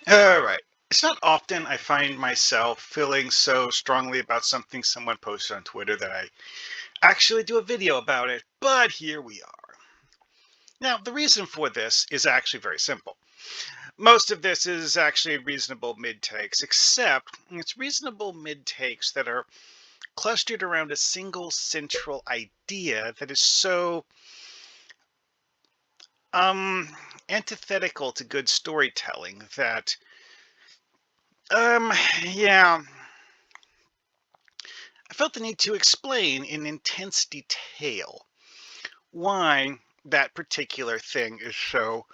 All right. It's not often I find myself feeling so strongly about something someone posted on Twitter that I actually do a video about it, but here we are. Now, the reason for this is actually very simple. Most of this is actually reasonable mid takes, except it's reasonable mid takes that are clustered around a single central idea that is so um antithetical to good storytelling that um yeah I felt the need to explain in intense detail why that particular thing is so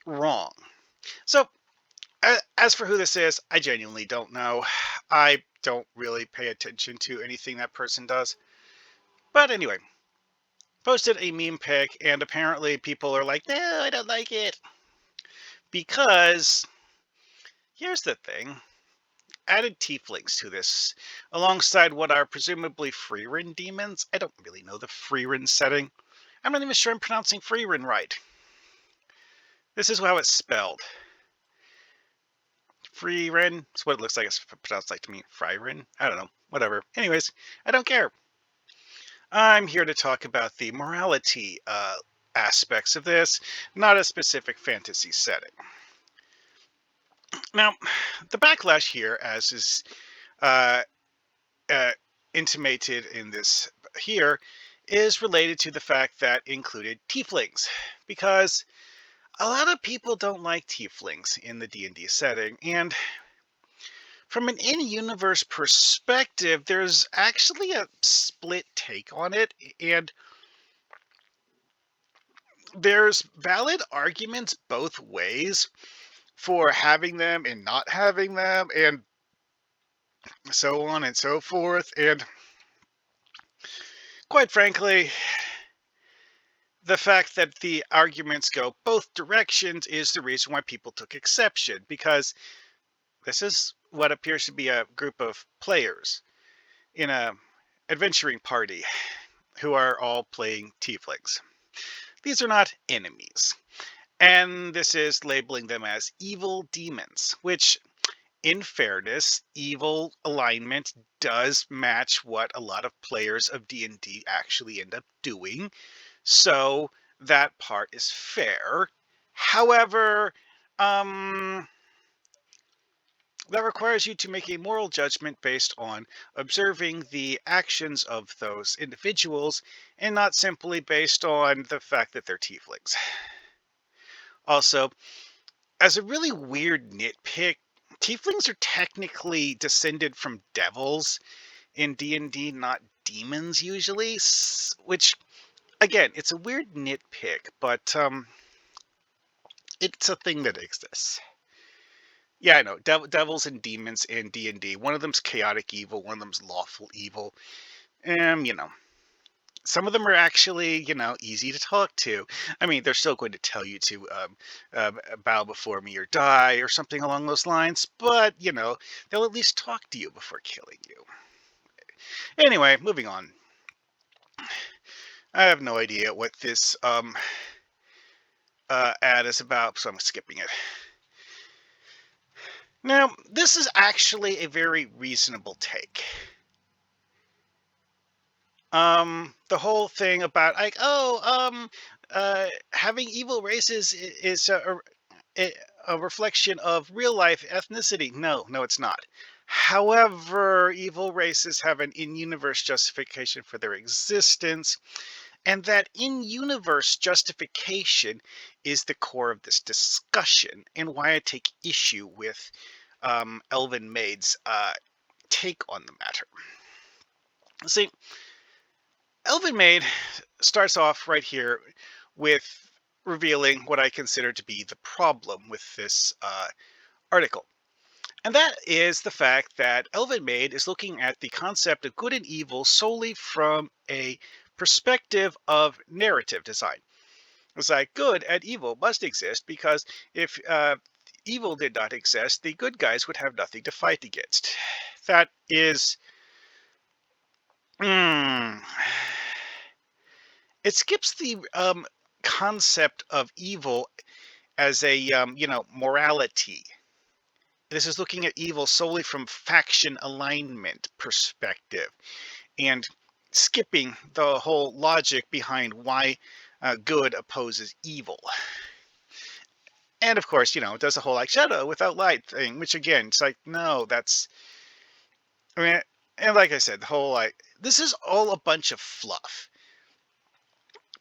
wrong. So, as for who this is, I genuinely don't know. I don't really pay attention to anything that person does. But anyway, posted a meme pic, and apparently people are like, no, I don't like it. Because here's the thing, added tieflings to this alongside what are presumably Freerin demons. I don't really know the Freerin setting. I'm not even sure I'm pronouncing Freerin right. This is how it's spelled. Freerin. That's what it looks like it's pronounced like to me. Fryrin? I don't know. Whatever. Anyways, I don't care. I'm here to talk about the morality aspects of this, not a specific fantasy setting. Now, the backlash here, as is uh, uh, intimated in this here, is related to the fact that included tieflings, because a lot of people don't like tieflings in the D&D setting, and from an in-universe perspective, there's actually a split take on it, and there's valid arguments both ways for having them and not having them, and so on and so forth. And quite frankly, the fact that the arguments go both directions is the reason why people took exception, because this is what appears to be a group of players in a adventuring party who are all playing tieflings. These are not enemies. And this is labeling them as evil demons, which, in fairness, evil alignment does match what a lot of players of D&D actually end up doing. So that part is fair. However, um, that requires you to make a moral judgment based on observing the actions of those individuals and not simply based on the fact that they're tieflings. Also, as a really weird nitpick, tieflings are technically descended from devils in D&D, not demons usually, which, again, it's a weird nitpick, but it's a thing that exists. Yeah, I know, devils and demons in D&D. One of them's chaotic evil, one of them's lawful evil. You know, some of them are actually, easy to talk to. I mean, they're still going to tell you to bow before me or die or something along those lines, but, they'll at least talk to you before killing you. Anyway, moving on. I have no idea what this ad is about, so I'm skipping it. Now, this is actually a very reasonable take. The whole thing about like, having evil races is a reflection of real life ethnicity. No, no, it's not. However, evil races have an in-universe justification for their existence, and that in-universe justification is the core of this discussion, and why I take issue with Elven Maid's take on the matter. See, Elven Maid starts off right here with revealing what I consider to be the problem with this article. And that is the fact that Elven Maid is looking at the concept of good and evil solely from a perspective of narrative design. It's like good and evil must exist because if evil did not exist, the good guys would have nothing to fight against. That is. Mm, it skips the concept of evil as a morality. This is looking at evil solely from faction alignment perspective and skipping the whole logic behind why good opposes evil. And of course, it does the whole like shadow without light thing, which again, it's like, no, I mean, and like I said, the whole like, this is all a bunch of fluff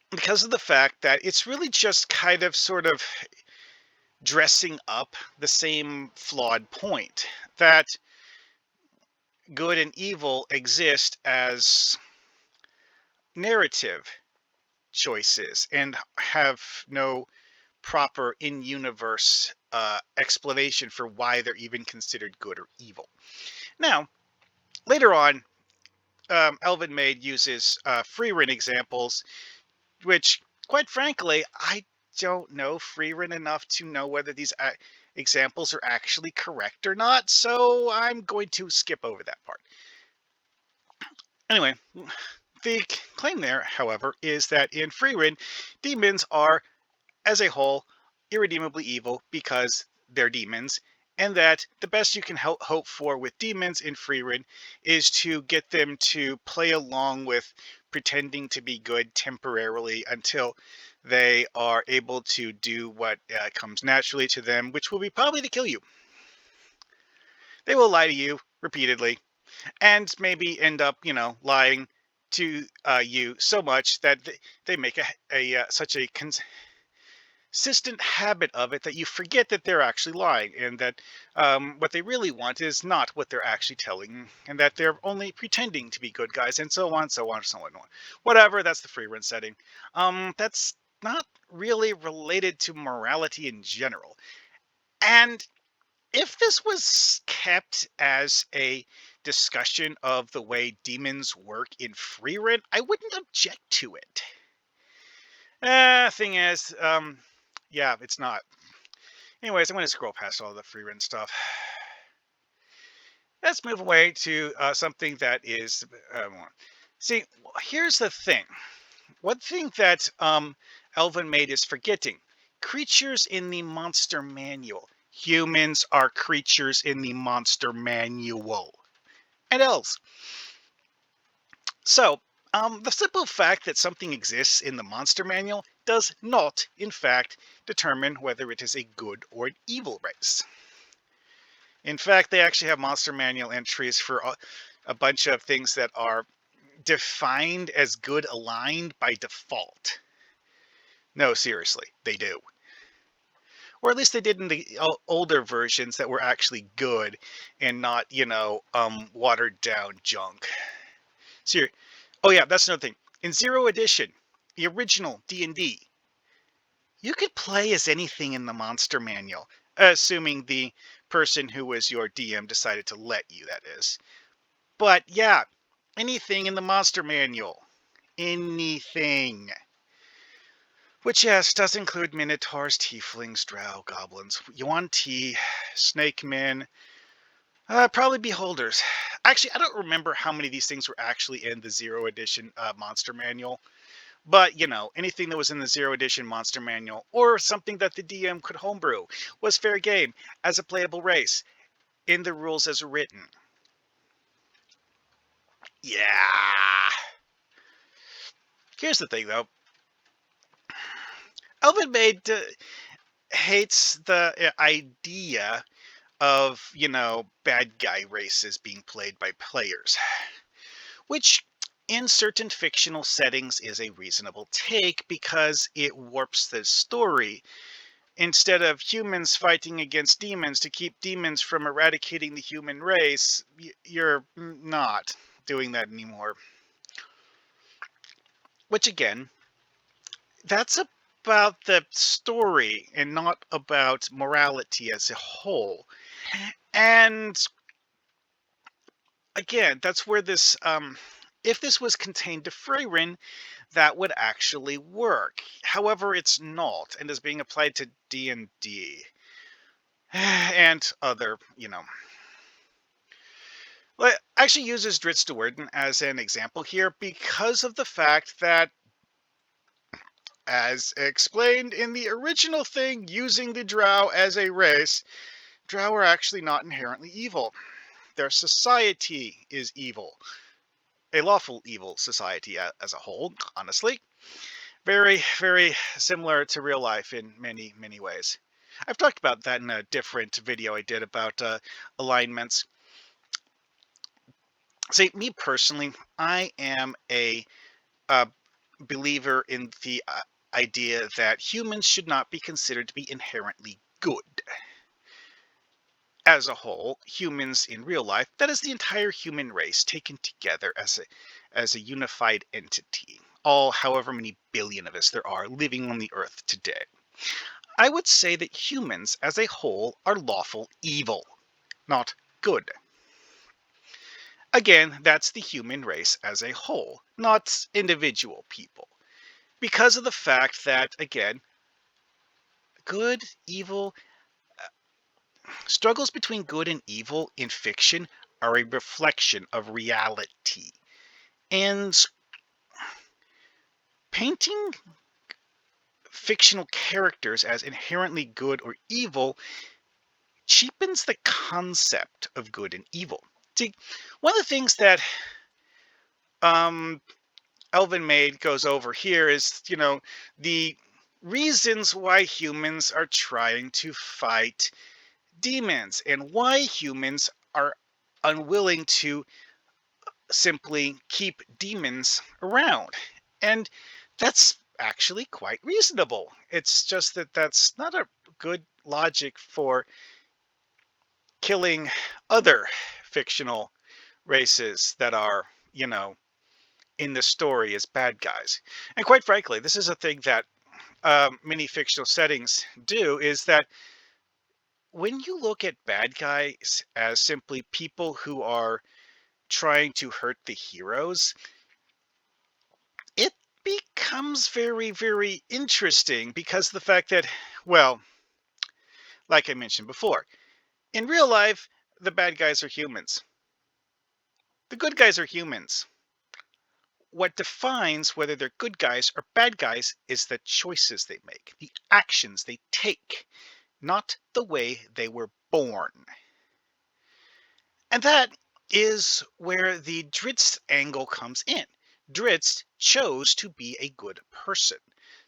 because of the fact that it's really just kind of sort of dressing up the same flawed point that good and evil exist as narrative choices and have no proper in-universe explanation for why they're even considered good or evil. Now, later on, Elvin Maid uses Freerin examples, which, quite frankly, I don't know Freerin enough to know whether these examples are actually correct or not, so I'm going to skip over that part. Anyway, the claim there, however, is that in Freerin, demons are, as a whole, irredeemably evil because they're demons, and that the best you can hope for with demons in Freerin is to get them to play along with pretending to be good temporarily until they are able to do what comes naturally to them, which will be probably to kill you. They will lie to you repeatedly and maybe end up, lying to you so much that they make such a consistent habit of it that you forget that they're actually lying, and that what they really want is not what they're actually telling, and that they're only pretending to be good guys, and so on, so on, so on. Whatever, that's the free run setting. That's not really related to morality in general. And if this was kept as a discussion of the way demons work in free rent, I wouldn't object to it. Thing is, yeah, it's not. Anyways, I'm going to scroll past all the free rent stuff. Let's move away to something that is see, here's the thing. One thing that Elvin Maid is forgetting: creatures in the monster manual. Humans are creatures in the monster manual. And elves. So, the simple fact that something exists in the monster manual does not, in fact, determine whether it is a good or an evil race. In fact, they actually have monster manual entries for a bunch of things that are defined as good aligned by default. No, seriously, they do. Or at least they did in the older versions that were actually good and not, watered down junk. So, oh yeah, that's another thing. In Zero Edition, the original D&D, you could play as anything in the monster manual, assuming the person who was your DM decided to let you, that is. But yeah, anything in the monster manual. Anything. Which, yes, does include minotaurs, tieflings, drow, goblins, yuan-ti, snake men, probably beholders. Actually, I don't remember how many of these things were actually in the Zero Edition monster manual. But, anything that was in the Zero Edition monster manual or something that the DM could homebrew was fair game as a playable race in the rules as written. Yeah. Here's the thing, though. Elvin Maid hates the idea of, bad guy races being played by players, which in certain fictional settings is a reasonable take because it warps the story. Instead of humans fighting against demons to keep demons from eradicating the human race, you're not doing that anymore. Which again, that's about the story and not about morality as a whole. And again, that's where this, if this was contained to Freyrin, that would actually work. However, it's not, and is being applied to D&D. And other, Well, it actually uses Dritz as an example here because of the fact that, as explained in the original thing, using the drow as a race, Drow are actually not inherently evil. Their society is evil. A lawful evil society as a whole, honestly. Very, very similar to real life in many, many ways. I've talked about that in a different video I did about alignments. See, me personally, I am a uh, believer in the idea that humans should not be considered to be inherently good. As a whole, humans in real life, that is the entire human race taken together as a unified entity. All however many billion of us there are living on the earth today. I would say that humans as a whole are lawful evil, not good. Again, that's the human race as a whole, not individual people. Because of the fact that, again, good, evil, struggles between good and evil in fiction are a reflection of reality. And painting fictional characters as inherently good or evil cheapens the concept of good and evil. See, one of the things that um, Elvin Maid goes over here is, the reasons why humans are trying to fight demons and why humans are unwilling to simply keep demons around. And that's actually quite reasonable. It's just that that's not a good logic for killing other fictional races that are, in the story as bad guys. And quite frankly, this is a thing that many fictional settings do, is that when you look at bad guys as simply people who are trying to hurt the heroes, it becomes very, very interesting because the fact that, well, like I mentioned before, in real life, the bad guys are humans. The good guys are humans. What defines whether they're good guys or bad guys is the choices they make, the actions they take, not the way they were born. And that is where the Drizzt angle comes in. Drizzt chose to be a good person,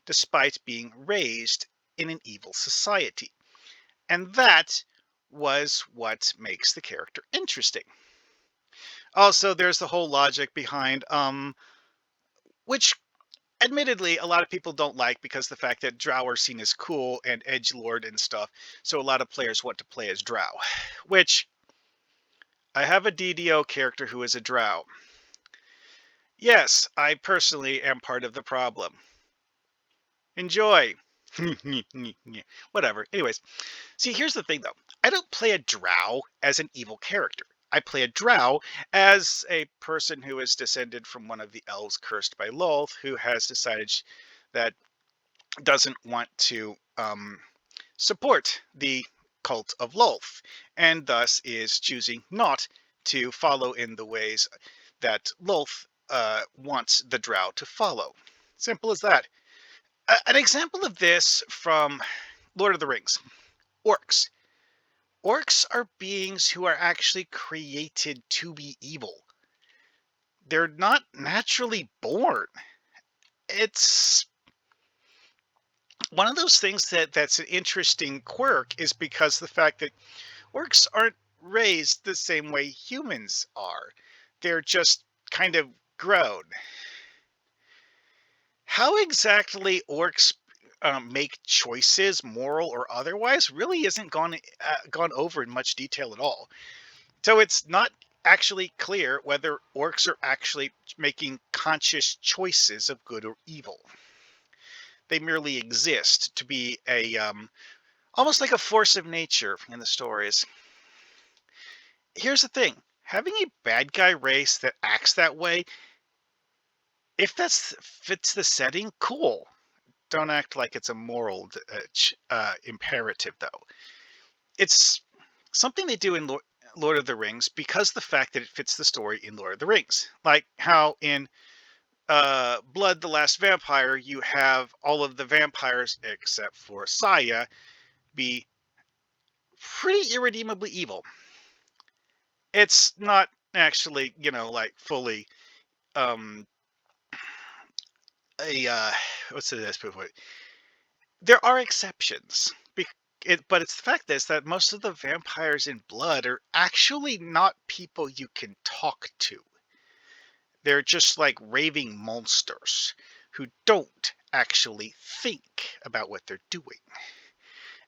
despite being raised in an evil society. And that was what makes the character interesting. Also, there's the whole logic behind, which admittedly a lot of people don't like, because the fact that Drow are seen as cool and edgelord and stuff, so a lot of players want to play as Drow, which I have a DDO character who is a Drow. Yes, I personally am part of the problem. Enjoy. Whatever. Anyways, see, here's the thing though. I don't play a Drow as an evil character. I play a Drow as a person who is descended from one of the elves cursed by Lolth, who has decided that doesn't want to support the cult of Lolth, and thus is choosing not to follow in the ways that Lolth wants the Drow to follow. Simple as that. An example of this from Lord of the Rings. Orcs. Orcs are beings who are actually created to be evil. They're not naturally born. It's one of those things that's an interesting quirk, is because the fact that orcs aren't raised the same way humans are. They're just kind of grown. How exactly orcs make choices, moral or otherwise, really isn't gone over in much detail at all. So it's not actually clear whether orcs are actually making conscious choices of good or evil. They merely exist to be a almost like a force of nature in the stories. Here's the thing: having a bad guy race that acts that way, if that fits the setting, cool. Don't act like it's a moral imperative, though. It's something they do in Lord of the Rings because the fact that it fits the story in Lord of the Rings. Like how in Blood the Last Vampire, you have all of the vampires except for Saya be pretty irredeemably evil. It's not actually, like fully um a what's the best put? There are exceptions. But it's the fact is that most of the vampires in Blood are actually not people you can talk to. They're just like raving monsters who don't actually think about what they're doing.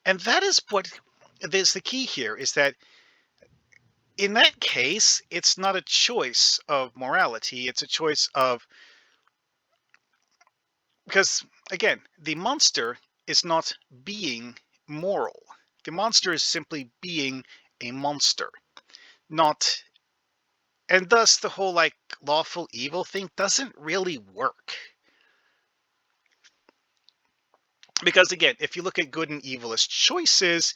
And that is what is the key here, is that in that case, it's not a choice of morality, it's a choice of, because again, the monster is not being moral. The monster is simply being a monster, not, and thus the whole like lawful evil thing doesn't really work. Because again, if you look at good and evil as choices,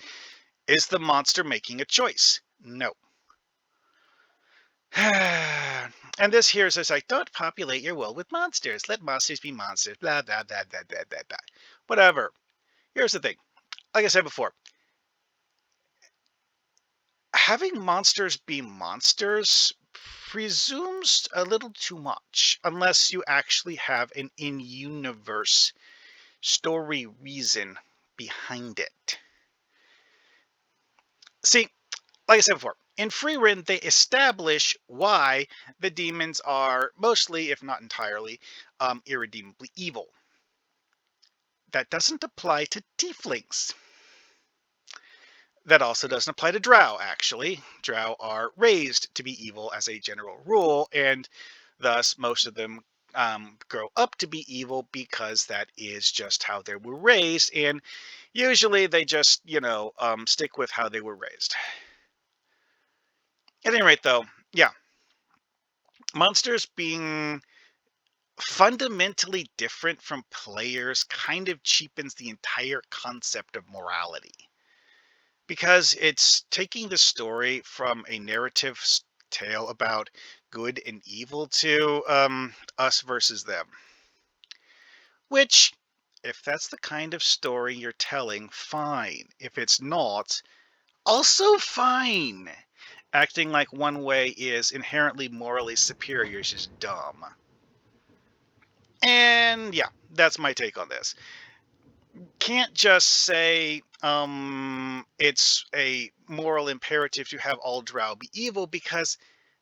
is the monster making a choice? No. And this here says like, don't populate your world with monsters. Let monsters be monsters. Blah blah blah blah blah blah blah. Whatever. Here's the thing. Like I said before, having monsters be monsters presumes a little too much, unless you actually have an in-universe story reason behind it. See, like I said before, in Freerin, they establish why the demons are mostly, if not entirely, irredeemably evil. That doesn't apply to tieflings. That also doesn't apply to drow, actually. Drow are raised to be evil as a general rule, and thus most of them grow up to be evil because that is just how they were raised, and usually they just, stick with how they were raised. At any rate, though, yeah, monsters being fundamentally different from players kind of cheapens the entire concept of morality, because it's taking the story from a narrative tale about good and evil to us versus them, which, if that's the kind of story you're telling, fine. If it's not, also fine. Acting like one way is inherently morally superior is just dumb. And yeah, that's my take on this. Can't just say it's a moral imperative to have all drow be evil, because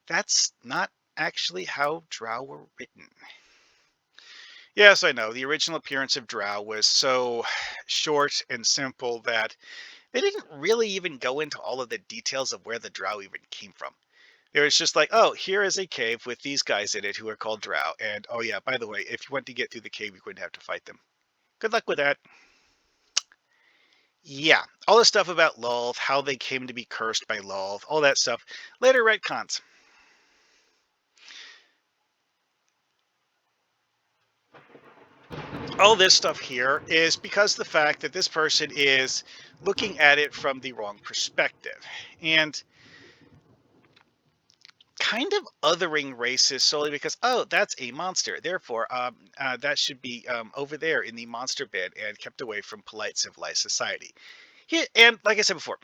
that's not actually how drow were written. Yes, I know, the original appearance of drow was so short and simple that they didn't really even go into all of the details of where the drow even came from. It was just like, oh, here is a cave with these guys in it who are called drow, and oh yeah, by the way, if you want to get through the cave, you're going to have to fight them. Good luck with that. Yeah, all the stuff about Lolth, how they came to be cursed by Lolth, all that stuff. Later retcons. All this stuff here is because the fact that this person is looking at it from the wrong perspective, and kind of othering races solely because, oh, that's a monster, therefore that should be over there in the monster bin and kept away from polite civilized society. Here, and like I said before,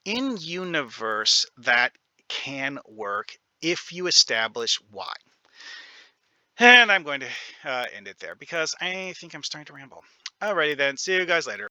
in universe that can work if you establish why. And I'm going to end it there because I think I'm starting to ramble. Alrighty then, see you guys later.